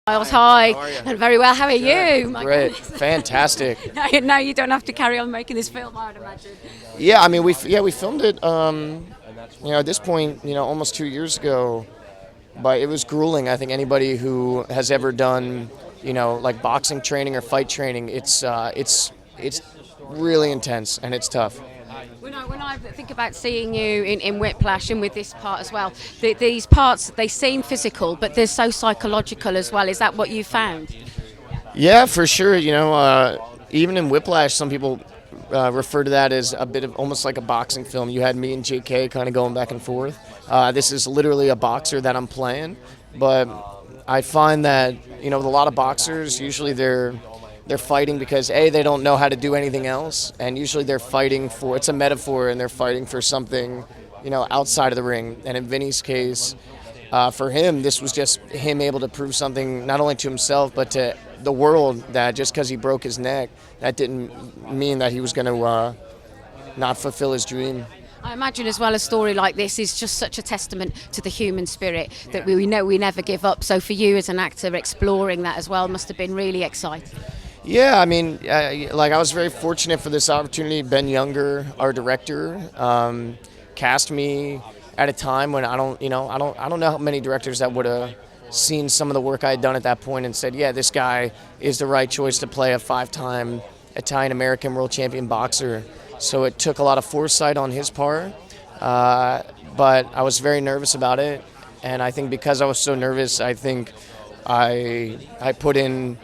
Miles, hi. How are you? And very well. How are you? My Great, goodness. fantastic. No, you don't have to carry on making this film, I would imagine. Yeah, I mean, we filmed it. At this point, almost 2 years ago, but it was grueling. I think anybody who has ever done, like boxing training or fight training, it's really intense and it's tough. When I think about seeing you in Whiplash and with this part as well, these parts, they seem physical, but they're so psychological as well. Is that what you found? Yeah, for sure. Even in Whiplash, some people refer to that as a bit of almost like a boxing film. You had me and JK kind of going back and forth. This is literally a boxer that I'm playing, but I find that with a lot of boxers, usually they're fighting because they don't know how to do anything else, and usually they're fighting for, it's a metaphor, and they're fighting for something outside of the ring. And in Vinny's case, for him, this was just him able to prove something not only to himself but to the world, that just because he broke his neck, that didn't mean that he was going to not fulfill his dream. I imagine as well a story like this is just such a testament to the human spirit that we know we never give up. So for you as an actor, exploring that as well must have been really exciting. Yeah, I mean, I was very fortunate for this opportunity. Ben Younger, our director, cast me at a time when I don't know how many directors that would have seen some of the work I had done at that point and said, yeah, this guy is the right choice to play a 5-time Italian-American world champion boxer. So it took a lot of foresight on his part, but I was very nervous about it. And I think because I was so nervous, I think I put in,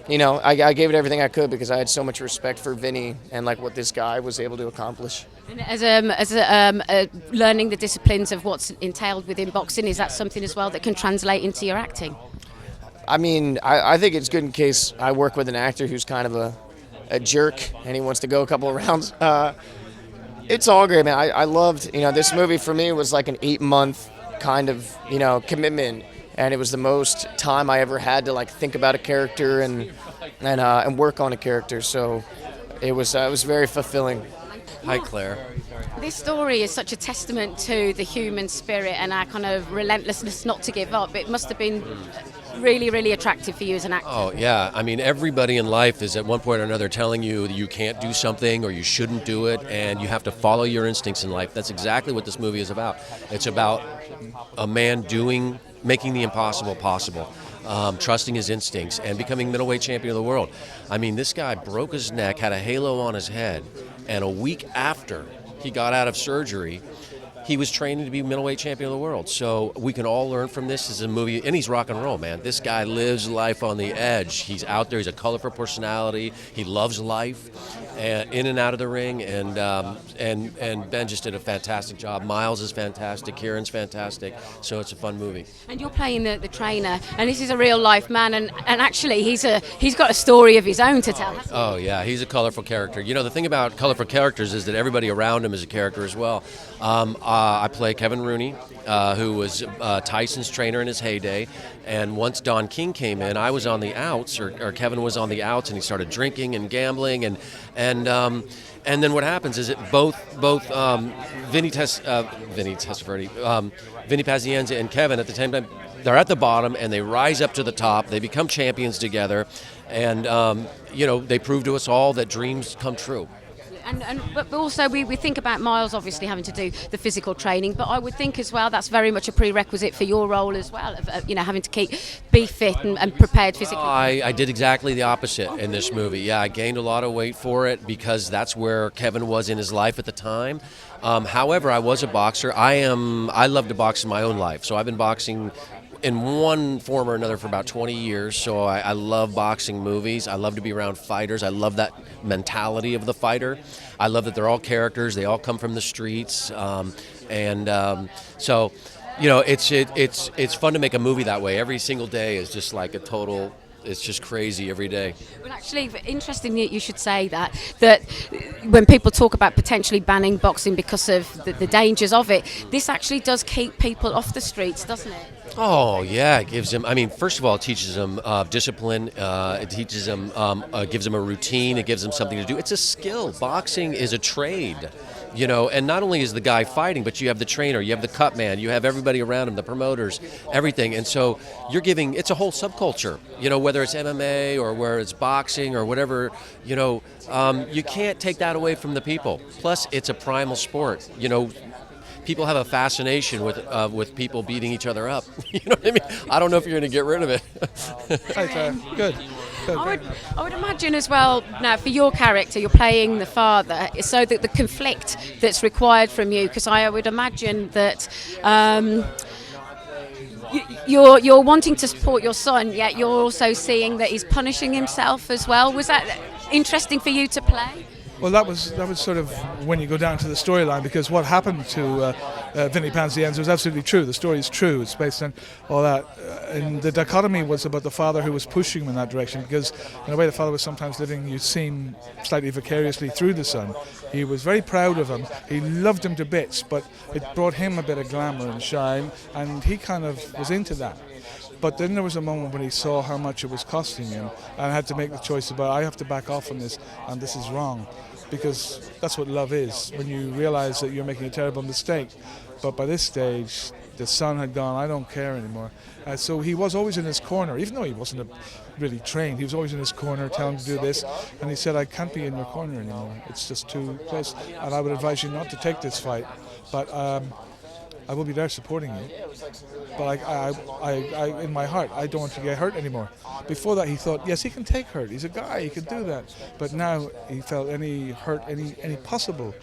I gave it everything I could because I had so much respect for Vinny and like what this guy was able to accomplish. And as learning the disciplines of what's entailed within boxing, is that something as well that can translate into your acting? I mean, I think it's good in case I work with an actor who's kind of a jerk and he wants to go a couple of rounds. It's all great, man. I loved, this movie for me was like an 8-month kind of, commitment. And it was the most time I ever had to like think about a character and work on a character. So it was very fulfilling. Hi, Claire. This story is such a testament to the human spirit and our kind of relentlessness not to give up. It must have been really, really attractive for you as an actor. Oh, yeah. I mean, everybody in life is at one point or another telling you that you can't do something or you shouldn't do it, and you have to follow your instincts in life. That's exactly what this movie is about. It's about a man making the impossible possible. Trusting his instincts and becoming middleweight champion of the world. I mean, this guy broke his neck, had a halo on his head, and a week after he got out of surgery, he was training to be middleweight champion of the world. So we can all learn from this. This is a movie, and he's rock and roll, man. This guy lives life on the edge. He's out there. He's a colorful personality. He loves life, in and out of the ring. And Ben just did a fantastic job. Miles is fantastic. Ciarán's fantastic. So it's a fun movie. And you're playing the trainer, and this is a real life man, and actually he's got a story of his own to tell. Oh yeah, he's a colorful character. The thing about colorful characters is that everybody around him is a character as well. I play Kevin Rooney, who was Tyson's trainer in his heyday, and once Don King came in, I was on the outs, or Kevin was on the outs, and he started drinking and gambling, and then what happens is that both Vinny Pazienza and Kevin at the same time, they're at the bottom and they rise up to the top. They become champions together, and they prove to us all that dreams come true. But also we think about Miles obviously having to do the physical training, but I would think as well that's very much a prerequisite for your role as well, of having to be fit and prepared physically. I did exactly the opposite in this movie. Yeah, I gained a lot of weight for it because that's where Kevin was in his life at the time. However, I was a boxer. I love to box in my own life, so I've been boxing in one form or another for about 20 years, so I love boxing movies. I love to be around fighters. I love that mentality of the fighter. I love that they're all characters. They all come from the streets, so it's fun to make a movie that way. Every single day is just like a total. It's just crazy every day. Well, actually, interesting that you should say that when people talk about potentially banning boxing because of the dangers of it, this actually does keep people off the streets, doesn't it? Oh, yeah, it gives them, first of all, it teaches them discipline, it teaches them, gives them a routine, it gives them something to do. It's a skill. Boxing is a trade. You know, and not only is the guy fighting, but you have the trainer, you have the cut man, you have everybody around him, the promoters, everything. And so it's a whole subculture, you know, whether it's MMA or where it's boxing or whatever, you know, you can't take that away from the people. Plus, it's a primal sport, you know. People have a fascination with people beating each other up. You know what I mean? I don't know if you're going to get rid of it. Good. I would imagine as well, now for your character, you're playing the father, so that the conflict that's required from you, because I would imagine that you're wanting to support your son, yet you're also seeing that he's punishing himself as well. Was that interesting for you to play? Well, that was sort of when you go down to the storyline, because what happened to Vinny Pazienza was absolutely true. The story is true. It's based on all that. And the dichotomy was about the father who was pushing him in that direction, because in a way the father was sometimes living, you seem, slightly vicariously through the son. He was very proud of him. He loved him to bits, but it brought him a bit of glamour and shine, and he kind of was into that. But then there was a moment when he saw how much it was costing him and had to make the choice about, I have to back off on this, and this is wrong. Because that's what love is, when you realize that you're making a terrible mistake. But by this stage, the son had gone, I don't care anymore. So he was always in his corner, even though he wasn't really trained. He was always in his corner, telling him to do this. And he said, I can't be in your corner anymore. It's just too close. And I would advise you not to take this fight. But I will be there supporting you. But I, in my heart, I don't want to get hurt anymore. Before that, he thought, yes, he can take hurt. He's a guy, he can do that. But now he felt any hurt, any possible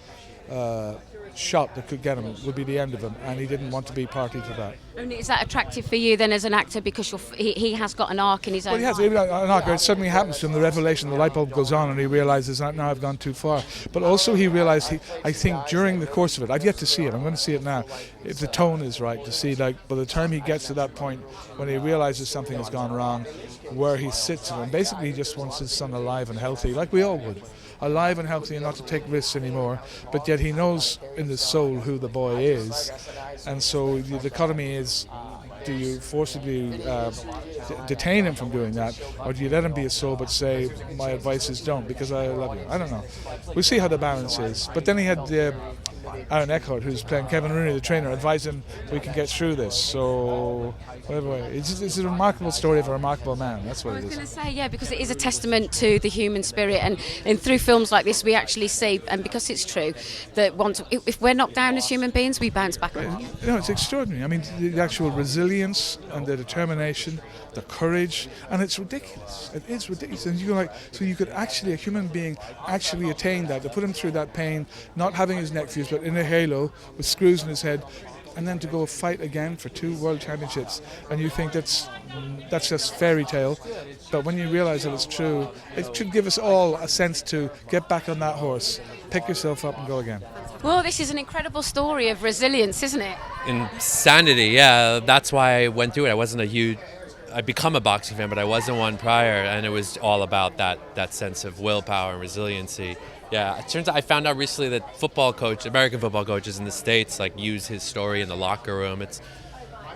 shot that could get him would be the end of him, and he didn't want to be party to that. And is that attractive for you then as an actor, because he has got an arc in his own Well, he has life? an arc. It suddenly happens to him, the revelation, the light bulb goes on, and he realizes that now I've gone too far. But also he realized, I think during the course of it, I've yet to see it, I'm going to see it now, if the tone is right, to see, like, by the time he gets to that point when he realizes something has gone wrong, where he sits and basically he just wants his son alive and healthy, like we all would. Alive and healthy and not to take risks anymore, but yet he knows in his soul who the boy is. And so the dichotomy is, do you forcibly detain him from doing that, or do you let him be a soul but say, my advice is don't, because I love you? I don't know. We'll see how the balance is. But then he had Aaron Eckhart, who's playing Kevin Rooney, the trainer, advise him we can get through this. So, whatever way. It's a remarkable story of a remarkable man. That's what it is. I was going to say, yeah, because it is a testament to the human spirit, and through films like this we actually see, and because it's true, that if we're knocked down as human beings, we bounce back. It's extraordinary. I mean, the actual resilience and the determination, the courage, and it's ridiculous. It is ridiculous. And you're like, so you could actually, a human being, actually attain that, to put him through that pain, not having his neck fused, but in a halo with screws in his head, and then to go fight again for 2 world championships, and you think that's just fairy tale. But when you realize that it's true, it should give us all a sense to get back on that horse, pick yourself up and go again. Well, this is an incredible story of resilience, isn't it? Insanity, yeah. That's why I went through it. I'd become a boxing fan, but I wasn't one prior, and it was all about that sense of willpower and resiliency. Yeah, it turns out I found out recently that American football coaches in the States use his story in the locker room. It's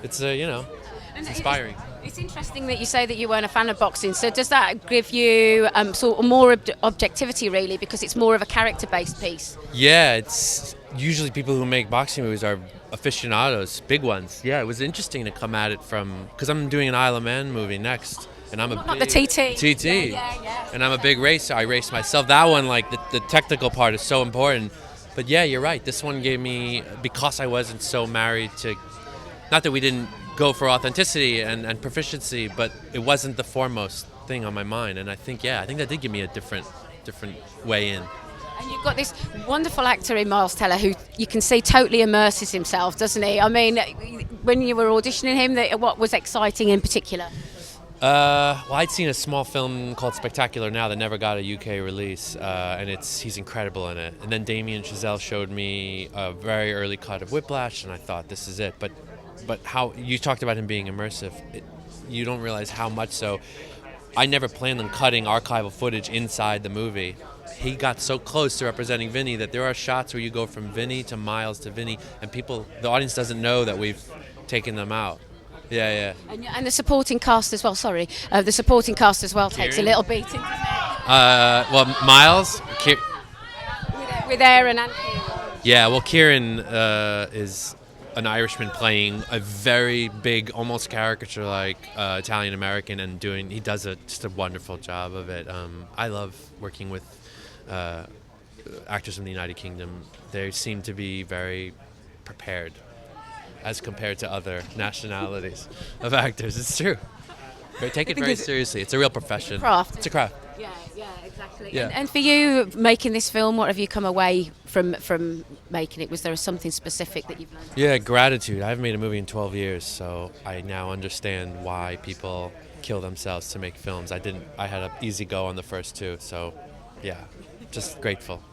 inspiring. It's interesting that you say that you weren't a fan of boxing. So does that give you sort of more objectivity, really, because it's more of a character-based piece? Yeah, it's usually people who make boxing movies are aficionados, big ones. Yeah, it was interesting to come at it because I'm doing an Isle of Man movie next. And I'm not the TT. TT. Yeah. And I'm a big racer. I race myself. That one, the technical part is so important. But yeah, you're right. This one gave me, because I wasn't so married to, not that we didn't go for authenticity and proficiency, but it wasn't the foremost thing on my mind. And I think that did give me a different way in. And you've got this wonderful actor in Miles Teller who you can see totally immerses himself, doesn't he? I mean, when you were auditioning him, what was exciting in particular? Well, I'd seen a small film called Spectacular Now that never got a UK release, and he's incredible in it. And then Damien Chazelle showed me a very early cut of Whiplash, and I thought, this is it. But how you talked about him being immersive, you don't realize how much so. I never planned on cutting archival footage inside the movie. He got so close to representing Vinny that there are shots where you go from Vinny to Miles to Vinny, and the audience doesn't know that we've taken them out. Yeah. And the supporting cast as well, the supporting cast as well takes a little beating, doesn't it? Well, Miles... With Aaron and Kieran. Yeah, well, Ciarán is an Irishman playing a very big, almost caricature-like Italian American, and he does just a wonderful job of it. I love working with actors from the United Kingdom. They seem to be very prepared as compared to other nationalities of actors. It's true. They take it very seriously. It's a real profession. Craft. It's a craft. Yeah, exactly. Yeah. And for you, making this film, what have you come away from making it? Was there something specific that you've learned? Yeah, gratitude. I haven't made a movie in 12 years, so I now understand why people kill themselves to make films. I had an easy go on the first two, so yeah, just grateful.